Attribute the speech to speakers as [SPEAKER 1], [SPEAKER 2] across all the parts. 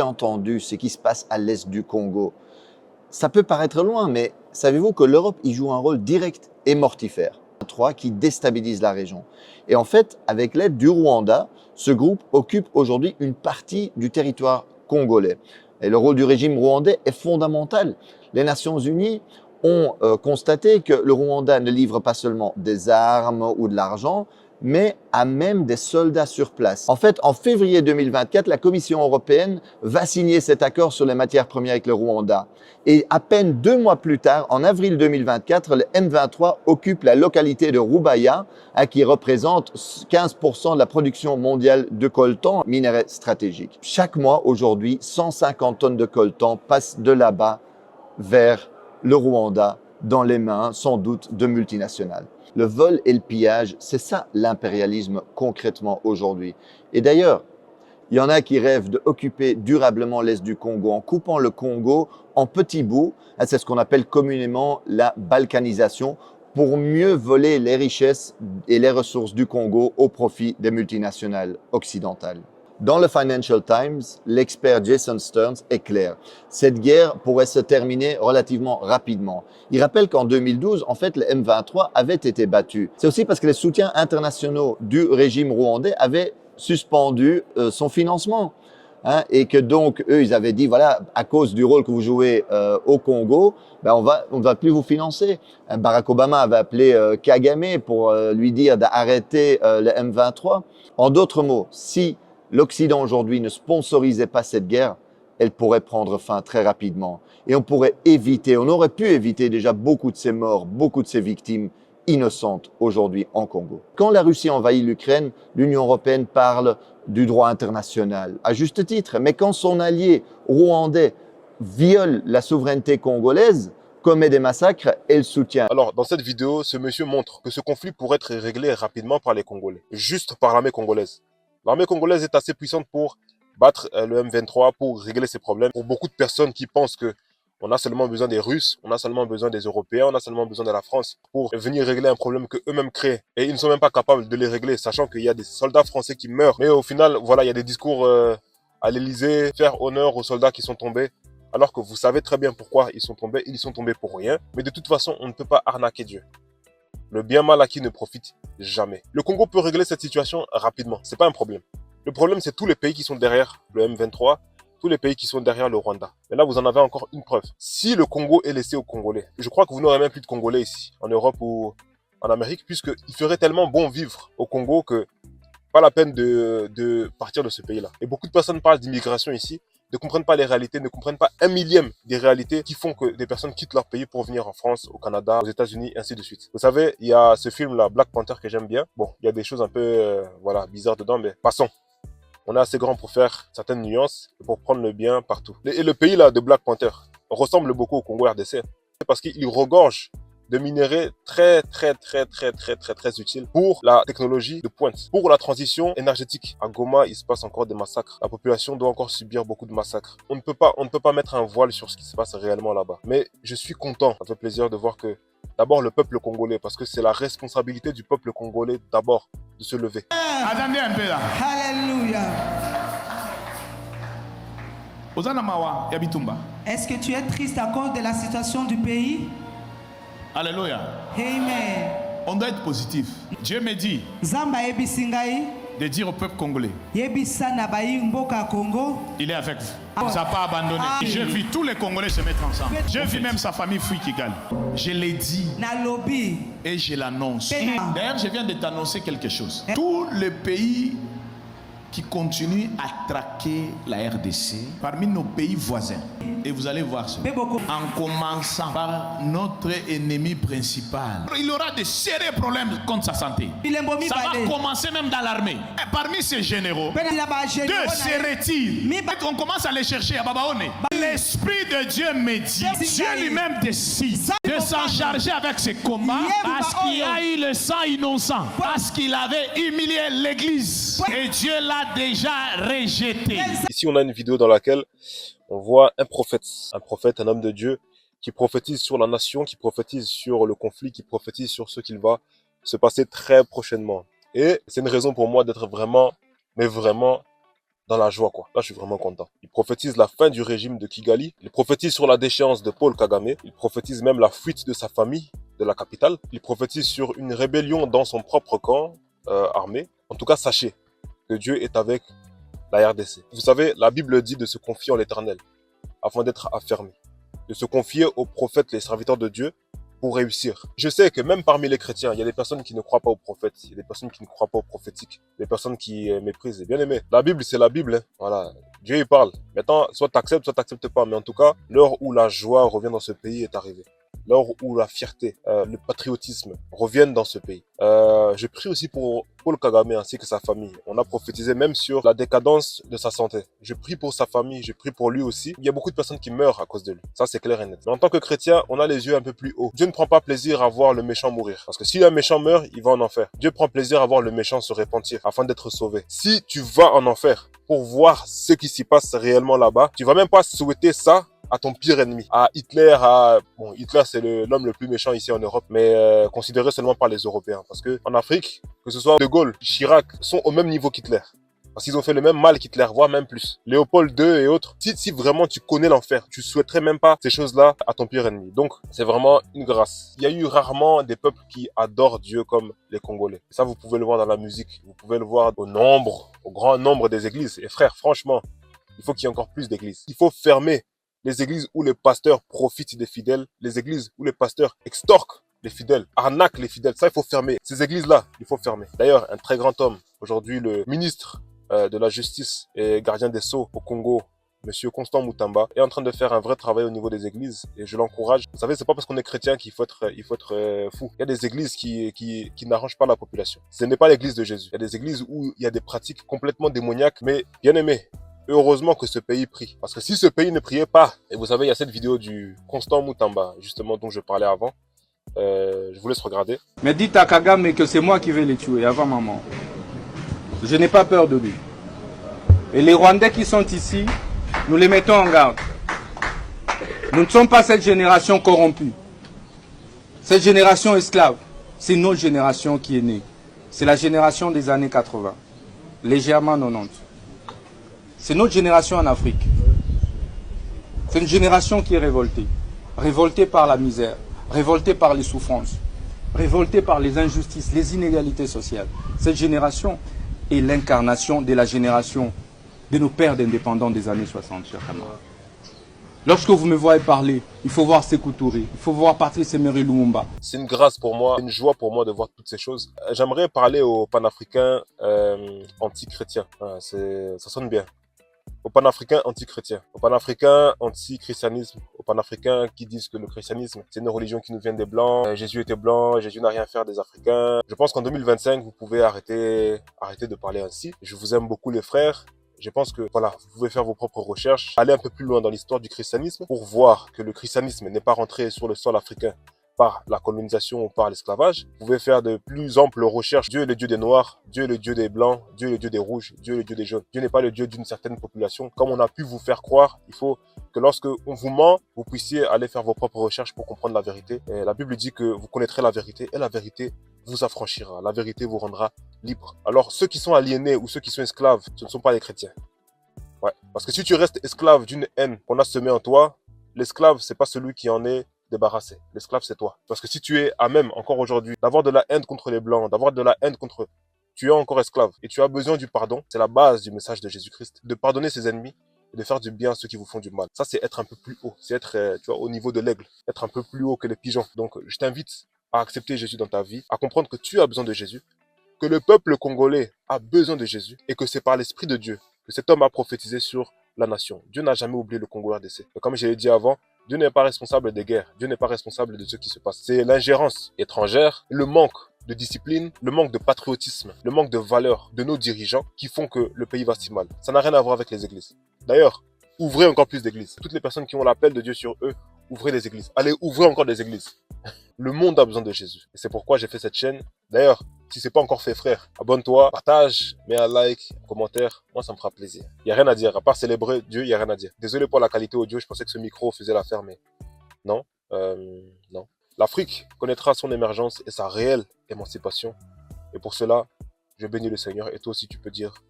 [SPEAKER 1] Entendu ce qui se passe à l'est du Congo. Ça peut paraître loin, mais savez-vous que l'Europe y joue un rôle direct et mortifère, qui déstabilise la région. Et en fait, avec l'aide du Rwanda, ce groupe occupe aujourd'hui une partie du territoire congolais. Et le rôle du régime rwandais est fondamental. Les Nations Unies ont constaté que le Rwanda ne livre pas seulement des armes ou de l'argent, mais a même des soldats sur place. En fait, en février 2024, la Commission européenne va signer cet accord sur les matières premières avec le Rwanda. Et à peine 2 mois plus tard, en avril 2024, le M23 occupe la localité de Rubaya, qui représente 15% de la production mondiale de coltan, minerai stratégique. Chaque mois, aujourd'hui, 150 tonnes de coltan passent de là-bas vers le Rwanda, dans les mains, sans doute, de multinationales. Le vol et le pillage, c'est ça l'impérialisme concrètement aujourd'hui. Et d'ailleurs, il y en a qui rêvent d'occuper durablement l'est du Congo en coupant le Congo en petits bouts. C'est ce qu'on appelle communément la balkanisation, pour mieux voler les richesses et les ressources du Congo au profit des multinationales occidentales. Dans le Financial Times, l'expert Jason Stearns est clair. Cette guerre pourrait se terminer relativement rapidement. Il rappelle qu'en 2012, en fait, le M23 avait été battu. C'est aussi parce que les soutiens internationaux du régime rwandais avaient suspendu son financement. Et que donc, eux, ils avaient dit, voilà, à cause du rôle que vous jouez au Congo, ben on ne va plus vous financer. Barack Obama avait appelé Kagame pour lui dire d'arrêter le M23. En d'autres mots, si l'Occident aujourd'hui ne sponsorisait pas cette guerre, elle pourrait prendre fin très rapidement. Et on aurait pu éviter déjà beaucoup de ces morts, beaucoup de ces victimes innocentes aujourd'hui en Congo. Quand la Russie envahit l'Ukraine, l'Union européenne parle du droit international, à juste titre. Mais quand son allié rwandais viole la souveraineté congolaise, commet des massacres, elle soutient.
[SPEAKER 2] Alors, dans cette vidéo, ce monsieur montre que ce conflit pourrait être réglé rapidement par les Congolais, juste par l'armée congolaise. L'armée congolaise est assez puissante pour battre le M23, pour régler ces problèmes. Pour beaucoup de personnes qui pensent que on a seulement besoin des Russes, on a seulement besoin des Européens, on a seulement besoin de la France pour venir régler un problème que eux-mêmes créent. Et ils ne sont même pas capables de les régler, sachant qu'il y a des soldats français qui meurent. Mais au final, voilà, il y a des discours à l'Élysée, faire honneur aux soldats qui sont tombés. Alors que vous savez très bien pourquoi ils sont tombés pour rien. Mais de toute façon, on ne peut pas arnaquer Dieu. Le bien mal acquis ne profite jamais. Le Congo peut régler cette situation rapidement, c'est pas un problème. Le problème, c'est tous les pays qui sont derrière le M23, tous les pays qui sont derrière le Rwanda. Mais là, vous en avez encore une preuve. Si le Congo est laissé aux Congolais, je crois que vous n'aurez même plus de Congolais ici, en Europe ou en Amérique, puisqu'il ferait tellement bon vivre au Congo que pas la peine de partir de ce pays-là. Et beaucoup de personnes parlent d'immigration ici, ne comprennent pas les réalités, ne comprennent pas un millième des réalités qui font que des personnes quittent leur pays pour venir en France, au Canada, aux États-Unis, ainsi de suite. Vous savez, il y a ce film-là, Black Panther, que j'aime bien. Bon, il y a des choses un peu voilà, bizarres dedans, mais passons. On est assez grand pour faire certaines nuances et pour prendre le bien partout. Et le pays là de Black Panther ressemble beaucoup au Congo RDC. Parce qu'il regorge de minerais très utiles pour la technologie de pointe, pour la transition énergétique. À Goma, il se passe encore des massacres. La population doit encore subir beaucoup de massacres. On ne peut pas mettre un voile sur ce qui se passe réellement là-bas. Mais je suis content, ça fait plaisir de voir que d'abord le peuple congolais, parce que c'est la responsabilité du peuple congolais d'abord de se lever.
[SPEAKER 3] Attendez un peu là. Alléluia. Est-ce que tu es triste à cause de la situation du pays?
[SPEAKER 4] Alléluia.
[SPEAKER 3] Amen.
[SPEAKER 4] On doit être positif. Dieu me dit de dire au peuple congolais, il est avec vous. Il ne vous a pas abandonné. Je vis tous les Congolais se mettre ensemble. Je vis même sa famille fuit Kigali. Je l'ai dit et je l'annonce. D'ailleurs, je viens de t'annoncer quelque chose. Tous les pays qui continuent à traquer la RDC parmi nos pays voisins. Et vous allez voir ça. En commençant par notre ennemi principal. Il y aura de sérieux problèmes contre sa santé. Ça va commencer même dans l'armée. Parmi ces généraux, deux se retirent. On commence à les chercher à Babaone. L'Esprit de Dieu me dit, Dieu lui-même décide de s'en charger avec ces combats parce qu'il y a eu le sang innocent, parce qu'il avait humilié l'Église. Et Dieu l'a déjà rejeté.
[SPEAKER 2] Ici, on a une vidéo dans laquelle on voit un prophète, un homme de Dieu, qui prophétise sur la nation, qui prophétise sur le conflit, qui prophétise sur ce qu'il va se passer très prochainement. Et c'est une raison pour moi d'être vraiment, mais vraiment, dans la joie, quoi. Là, je suis vraiment content. Il prophétise la fin du régime de Kigali. Il prophétise sur la déchéance de Paul Kagame. Il prophétise même la fuite de sa famille de la capitale. Il prophétise sur une rébellion dans son propre camp armé. En tout cas, sachez que Dieu est avec la RDC. Vous savez, la Bible dit de se confier en l'Éternel afin d'être affermi. De se confier aux prophètes, les serviteurs de Dieu, pour réussir. Je sais que même parmi les chrétiens, il y a des personnes qui ne croient pas aux prophètes, il y a des personnes qui ne croient pas aux prophétiques, des personnes qui méprisent. Bien aimé, la Bible, c'est la Bible. Hein. Voilà, Dieu il parle. Maintenant, soit t'acceptes, soit t'acceptes pas. Mais en tout cas, l'heure où la joie revient dans ce pays est arrivée. L'heure où la fierté, le patriotisme reviennent dans ce pays. Je prie aussi pour Paul Kagame ainsi que sa famille. On a prophétisé même sur la décadence de sa santé. Je prie pour sa famille, je prie pour lui aussi. Il y a beaucoup de personnes qui meurent à cause de lui. Ça, c'est clair et net. Mais en tant que chrétien, on a les yeux un peu plus hauts. Dieu ne prend pas plaisir à voir le méchant mourir. Parce que si un méchant meurt, il va en enfer. Dieu prend plaisir à voir le méchant se repentir afin d'être sauvé. Si tu vas en enfer pour voir ce qui s'y passe réellement là-bas, tu vas même pas souhaiter ça à ton pire ennemi, à Hitler, bon, Hitler c'est l'homme le plus méchant ici en Europe, mais considéré seulement par les Européens, parce que en Afrique, que ce soit De Gaulle, Chirac, sont au même niveau qu'Hitler, parce qu'ils ont fait le même mal qu'Hitler, voire même plus. Léopold II et autres, si vraiment tu connais l'enfer, tu souhaiterais même pas ces choses-là à ton pire ennemi. Donc c'est vraiment une grâce. Il y a eu rarement des peuples qui adorent Dieu comme les Congolais. Et ça vous pouvez le voir dans la musique, vous pouvez le voir au grand nombre des églises. Et frère, franchement, il faut qu'il y ait encore plus d'églises. Il faut fermer les églises où les pasteurs profitent des fidèles, les églises où les pasteurs extorquent les fidèles, arnaquent les fidèles. Ça, il faut fermer. Ces églises-là, il faut fermer. D'ailleurs, un très grand homme, aujourd'hui le ministre de la Justice et gardien des Sceaux au Congo, Monsieur Constant Moutamba, est en train de faire un vrai travail au niveau des églises et je l'encourage. Vous savez, c'est pas parce qu'on est chrétien qu'il faut être fou. Il y a des églises qui n'arrangent pas la population. Ce n'est pas l'église de Jésus. Il y a des églises où il y a des pratiques complètement démoniaques, mais bien aimées. Heureusement que ce pays prie. Parce que si ce pays ne priait pas, et vous savez, il y a cette vidéo du Constant Moutamba, justement, dont je parlais avant, je vous laisse regarder.
[SPEAKER 5] Mais dites à Kagame que c'est moi qui vais les tuer avant maman. Je n'ai pas peur de lui. Et les Rwandais qui sont ici, nous les mettons en garde. Nous ne sommes pas cette génération corrompue. Cette génération esclave, c'est une autre génération qui est née. C'est la génération des années 80, légèrement 90. C'est notre génération en Afrique. C'est une génération qui est révoltée. Révoltée par la misère, révoltée par les souffrances, révoltée par les injustices, les inégalités sociales. Cette génération est l'incarnation de la génération de nos pères d'indépendants des années 60, chers camarades. Lorsque vous me voyez parler, il faut voir Sékou Touré, il faut voir Patrice Emery Lumumba.
[SPEAKER 2] C'est une grâce pour moi, une joie pour moi de voir toutes ces choses. J'aimerais parler aux panafricains anti-chrétiens. Ça sonne bien. Aux panafricains anti-chrétiens, aux panafricains anti-christianisme, aux panafricains qui disent que le christianisme, c'est une religion qui nous vient des Blancs, Jésus était blanc, Jésus n'a rien à faire des Africains. Je pense qu'en 2025, vous pouvez arrêter de parler ainsi. Je vous aime beaucoup les frères. Je pense que, voilà, vous pouvez faire vos propres recherches, aller un peu plus loin dans l'histoire du christianisme pour voir que le christianisme n'est pas rentré sur le sol africain par la colonisation ou par l'esclavage. Vous pouvez faire de plus amples recherches. Dieu est le Dieu des Noirs, Dieu est le Dieu des Blancs, Dieu est le Dieu des Rouges, Dieu est le Dieu des Jaunes. Dieu n'est pas le Dieu d'une certaine population. Comme on a pu vous faire croire, il faut que lorsque on vous ment, vous puissiez aller faire vos propres recherches pour comprendre la vérité. Et la Bible dit que vous connaîtrez la vérité et la vérité vous affranchira. La vérité vous rendra libre. Alors ceux qui sont aliénés ou ceux qui sont esclaves, ce ne sont pas les chrétiens. Ouais. Parce que si tu restes esclave d'une haine qu'on a semée en toi, l'esclave, c'est pas celui qui en est débarrassé. L'esclave, c'est toi. Parce que si tu es à même, encore aujourd'hui, d'avoir de la haine contre les Blancs, d'avoir de la haine contre... Tu es encore esclave et tu as besoin du pardon. C'est la base du message de Jésus-Christ. De pardonner ses ennemis et de faire du bien à ceux qui vous font du mal. Ça, c'est être un peu plus haut. C'est être, tu vois, au niveau de l'aigle. Être un peu plus haut que les pigeons. Donc, je t'invite à accepter Jésus dans ta vie, à comprendre que tu as besoin de Jésus, que le peuple congolais a besoin de Jésus et que c'est par l'Esprit de Dieu que cet homme a prophétisé sur la nation. Dieu n'a jamais oublié le Congo RDC. Et comme je l'ai dit avant, Dieu n'est pas responsable des guerres. Dieu n'est pas responsable de ce qui se passe. C'est l'ingérence étrangère, le manque de discipline, le manque de patriotisme, le manque de valeur de nos dirigeants qui font que le pays va si mal. Ça n'a rien à voir avec les églises. D'ailleurs, ouvrez encore plus d'églises. Toutes les personnes qui ont l'appel de Dieu sur eux, ouvrez des églises. Allez, ouvrez encore des églises. Le monde a besoin de Jésus. Et c'est pourquoi j'ai fait cette chaîne. D'ailleurs, si c'est pas encore fait, frère, abonne-toi, partage, mets un like, un commentaire. Moi, ça me fera plaisir. Il n'y a rien à dire. À part célébrer Dieu, il n'y a rien à dire. Désolé pour la qualité audio. Je pensais que ce micro faisait l'affaire, mais non. Non. l'Afrique connaîtra son émergence et sa réelle émancipation. Et pour cela, je bénis le Seigneur et toi aussi tu peux dire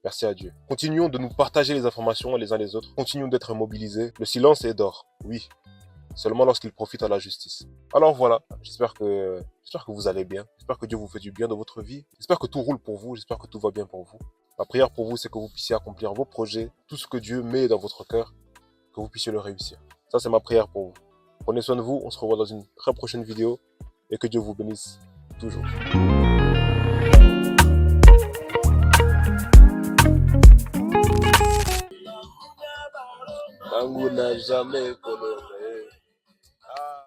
[SPEAKER 2] merci à Dieu. Continuons de nous partager les informations les uns les autres. Continuons d'être mobilisés. Le silence est d'or, oui, seulement lorsqu'il profite à la justice. Alors voilà, j'espère que vous allez bien. J'espère que Dieu vous fait du bien dans votre vie. J'espère que tout roule pour vous. J'espère que tout va bien pour vous. Ma prière pour vous, c'est que vous puissiez accomplir vos projets, tout ce que Dieu met dans votre cœur, que vous puissiez le réussir. Ça, c'est ma prière pour vous. Prenez soin de vous. On se revoit dans une très prochaine vidéo et que Dieu vous bénisse toujours. N'a jamais connu.